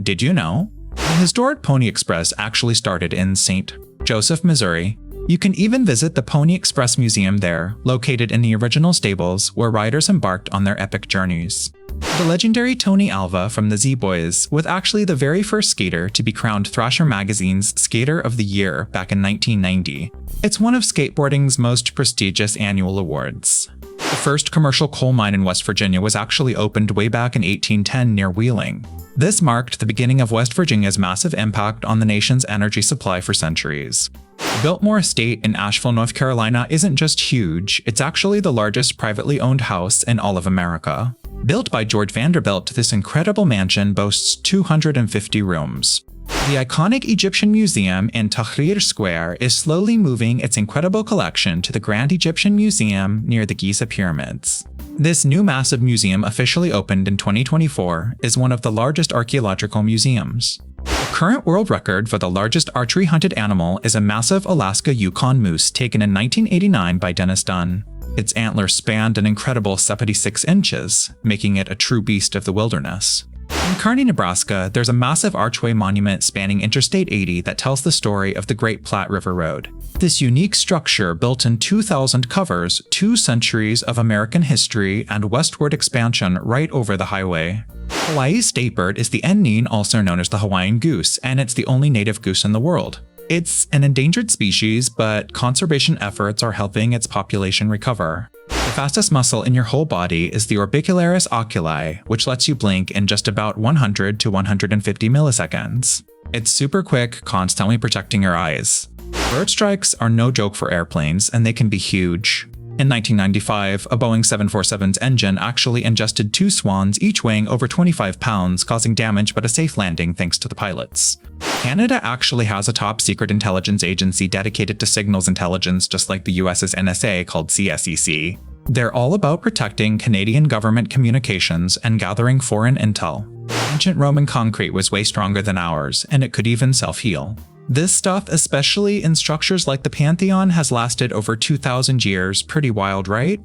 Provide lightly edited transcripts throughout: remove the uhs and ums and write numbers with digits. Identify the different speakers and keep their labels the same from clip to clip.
Speaker 1: Did you know? The historic Pony Express actually started in St. Joseph, Missouri. You can even visit the Pony Express Museum there, located in the original stables where riders embarked on their epic journeys. The legendary Tony Alva from the Z-Boys was actually the very first skater to be crowned Thrasher Magazine's Skater of the Year back in 1990. It's one of skateboarding's most prestigious annual awards. The first commercial coal mine in West Virginia was actually opened way back in 1810 near Wheeling. This marked the beginning of West Virginia's massive impact on the nation's energy supply for centuries. Biltmore Estate in Asheville, North Carolina isn't just huge, it's actually the largest privately owned house in all of America. Built by George Vanderbilt, this incredible mansion boasts 250 rooms. The iconic Egyptian Museum in Tahrir Square is slowly moving its incredible collection to the Grand Egyptian Museum near the Giza Pyramids. This new massive museum, officially opened in 2024, is one of the largest archaeological museums. The current world record for the largest archery-hunted animal is a massive Alaska Yukon moose taken in 1989 by Dennis Dunn. Its antlers spanned an incredible 76 inches, making it a true beast of the wilderness. In Kearney, Nebraska, there's a massive archway monument spanning Interstate 80 that tells the story of the Great Platte River Road. This unique structure, built in 2000, covers 2 centuries of American history and westward expansion right over the highway. Hawaii's state bird is the ennean, also known as the Hawaiian goose, and it's the only native goose in the world. It's an endangered species, but conservation efforts are helping its population recover. The fastest muscle in your whole body is the orbicularis oculi, which lets you blink in just about 100 to 150 milliseconds. It's super quick, constantly protecting your eyes. Bird strikes are no joke for airplanes, and they can be huge. In 1995, a Boeing 747's engine actually ingested 2 swans, each weighing over 25 pounds, causing damage but a safe landing thanks to the pilots. Canada actually has a top-secret intelligence agency dedicated to signals intelligence, just like the US's NSA, called CSEC. They're all about protecting Canadian government communications and gathering foreign intel. Ancient Roman concrete was way stronger than ours, and it could even self-heal. This stuff, especially in structures like the Pantheon, has lasted over 2,000 years. Pretty wild, right?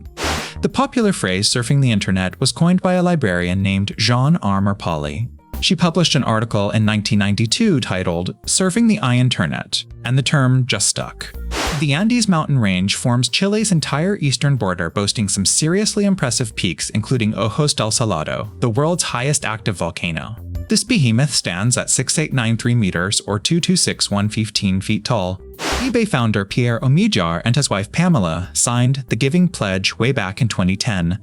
Speaker 1: The popular phrase surfing the internet was coined by a librarian named Jean Armour Polly. She published an article in 1992 titled Surfing the Internet, and the term just stuck. The Andes mountain range forms Chile's entire eastern border, boasting some seriously impressive peaks, including Ojos del Salado, the world's highest active volcano. This behemoth stands at 6,893 meters or 226,115 feet tall. eBay founder Pierre Omidyar and his wife Pamela signed the Giving Pledge way back in 2010,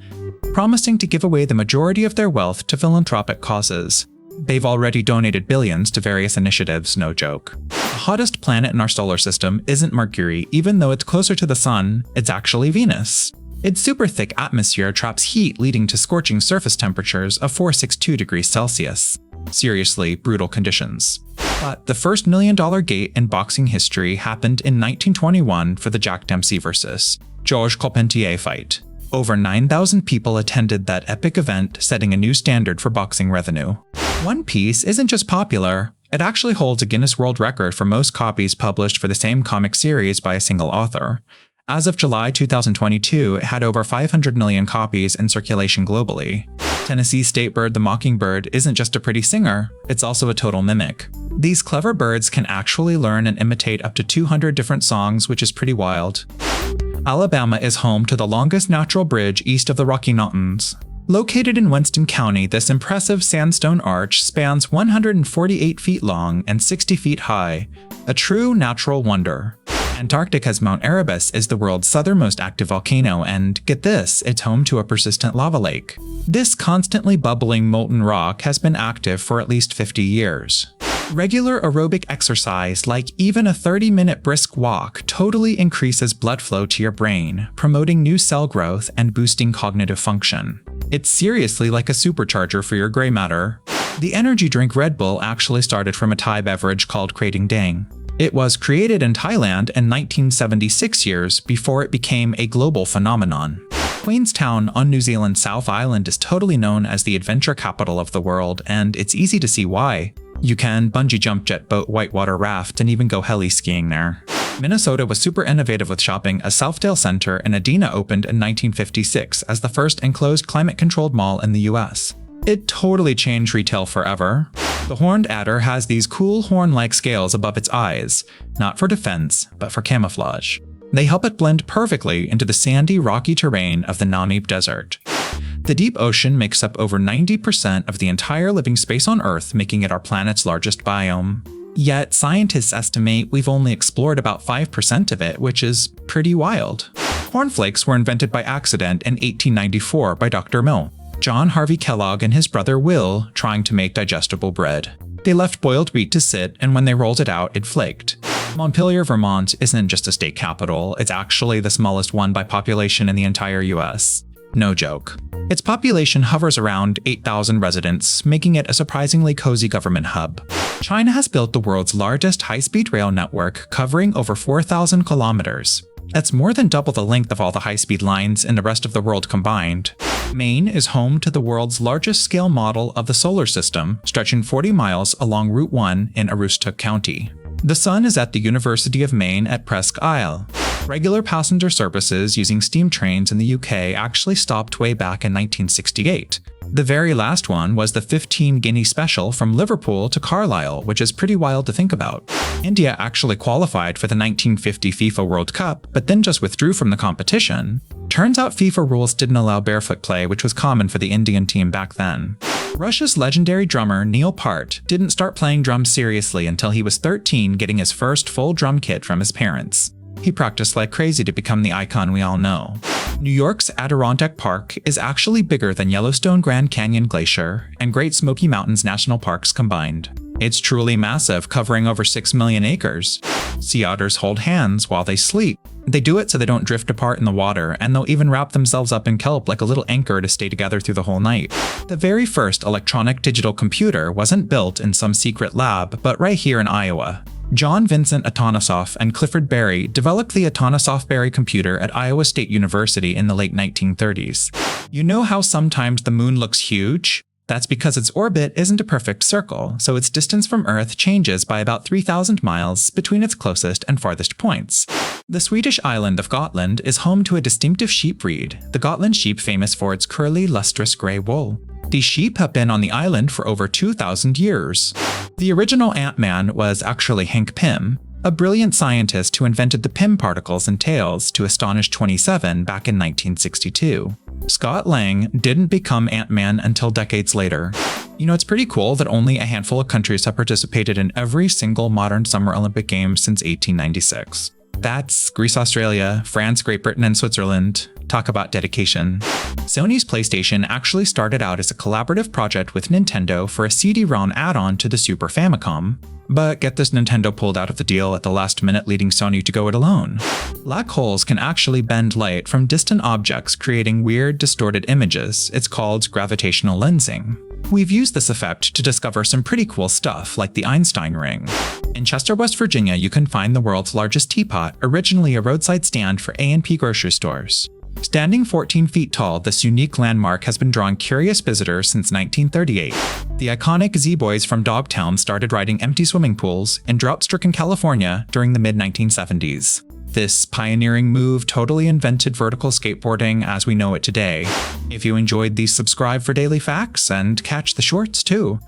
Speaker 1: promising to give away the majority of their wealth to philanthropic causes. They've already donated billions to various initiatives, no joke. The hottest planet in our solar system isn't Mercury, even though it's closer to the sun, it's actually Venus. Its super thick atmosphere traps heat, leading to scorching surface temperatures of 462 degrees Celsius. Seriously brutal conditions. But the first $1 million gate in boxing history happened in 1921 for the Jack Dempsey vs. Georges Carpentier fight. Over 9,000 people attended that epic event, setting a new standard for boxing revenue. One Piece isn't just popular, it actually holds a Guinness World Record for most copies published for the same comic series by a single author. As of July 2022, it had over 500 million copies in circulation globally. Tennessee's state bird, the mockingbird, isn't just a pretty singer, it's also a total mimic. These clever birds can actually learn and imitate up to 200 different songs, which is pretty wild. Alabama is home to the longest natural bridge east of the Rocky Mountains. Located in Winston County, this impressive sandstone arch spans 148 feet long and 60 feet high, a true natural wonder. Antarctica's Mount Erebus is the world's southernmost active volcano, and get this, it's home to a persistent lava lake. This constantly bubbling molten rock has been active for at least 50 years. Regular aerobic exercise, like even a 30-minute brisk walk, totally increases blood flow to your brain, promoting new cell growth and boosting cognitive function. It's seriously like a supercharger for your gray matter. The energy drink Red Bull actually started from a Thai beverage called Krating Dang. It was created in Thailand in 1976 years before it became a global phenomenon. Queenstown on New Zealand's South Island is totally known as the adventure capital of the world, and it's easy to see why. You can bungee jump, jet boat, whitewater raft, and even go heli skiing there. Minnesota was super innovative with shopping as Southdale Center in Edina opened in 1956 as the first enclosed climate-controlled mall in the US. It totally changed retail forever. The horned adder has these cool horn-like scales above its eyes, not for defense, but for camouflage. They help it blend perfectly into the sandy, rocky terrain of the Namib Desert. The deep ocean makes up over 90% of the entire living space on Earth, making it our planet's largest biome. Yet, scientists estimate we've only explored about 5% of it, which is pretty wild. Cornflakes were invented by accident in 1894 by Dr. Mill, John Harvey Kellogg and his brother Will trying to make digestible bread. They left boiled wheat to sit, and when they rolled it out, it flaked. Montpelier, Vermont isn't just a state capital, it's actually the smallest one by population in the entire US. No joke. Its population hovers around 8,000 residents, making it a surprisingly cozy government hub. China has built the world's largest high-speed rail network, covering over 4,000 kilometers. That's more than double the length of all the high-speed lines in the rest of the world combined. Maine is home to the world's largest scale model of the solar system, stretching 40 miles along Route 1 in Aroostook County. The sun is at the University of Maine at Presque Isle. Regular passenger services using steam trains in the UK actually stopped way back in 1968. The very last one was the 15 guinea special from Liverpool to Carlisle, which is pretty wild to think about. India actually qualified for the 1950 FIFA World Cup, but then just withdrew from the competition. Turns out FIFA rules didn't allow barefoot play, which was common for the Indian team back then. Russia's legendary drummer Neil Peart didn't start playing drums seriously until he was 13, getting his first full drum kit from his parents. He practiced like crazy to become the icon we all know. New York's Adirondack Park is actually bigger than Yellowstone Grand Canyon Glacier and Great Smoky Mountains National Parks combined. It's truly massive, covering over 6 million acres. Sea otters hold hands while they sleep. They do it so they don't drift apart in the water, and they'll even wrap themselves up in kelp like a little anchor to stay together through the whole night. The very first electronic digital computer wasn't built in some secret lab, but right here in Iowa. John Vincent Atanasoff and Clifford Berry developed the Atanasoff-Berry computer at Iowa State University in the late 1930s. You know how sometimes the moon looks huge? That's because its orbit isn't a perfect circle, so its distance from Earth changes by about 3,000 miles between its closest and farthest points. The Swedish island of Gotland is home to a distinctive sheep breed, the Gotland sheep, famous for its curly, lustrous gray wool. These sheep have been on the island for over 2,000 years. The original Ant-Man was actually Hank Pym, a brilliant scientist who invented the Pym particles in tails to astonish 27 back in 1962. Scott Lang didn't become Ant-Man until decades later. You know, it's pretty cool that only a handful of countries have participated in every single modern Summer Olympic Games since 1896. That's Greece, Australia, France, Great Britain, and Switzerland. Talk about dedication. Sony's PlayStation actually started out as a collaborative project with Nintendo for a CD-ROM add-on to the Super Famicom. But get this, Nintendo pulled out of the deal at the last minute, leading Sony to go it alone. Black holes can actually bend light from distant objects, creating weird, distorted images. It's called gravitational lensing. We've used this effect to discover some pretty cool stuff, like the Einstein ring. In Chester, West Virginia, you can find the world's largest teapot, originally a roadside stand for A&P grocery stores. Standing 14 feet tall, this unique landmark has been drawing curious visitors since 1938. The iconic Z-Boys from Dogtown started riding empty swimming pools in drought-stricken California during the mid-1970s. This pioneering move totally invented vertical skateboarding as we know it today. If you enjoyed these, subscribe for daily facts and catch the shorts too.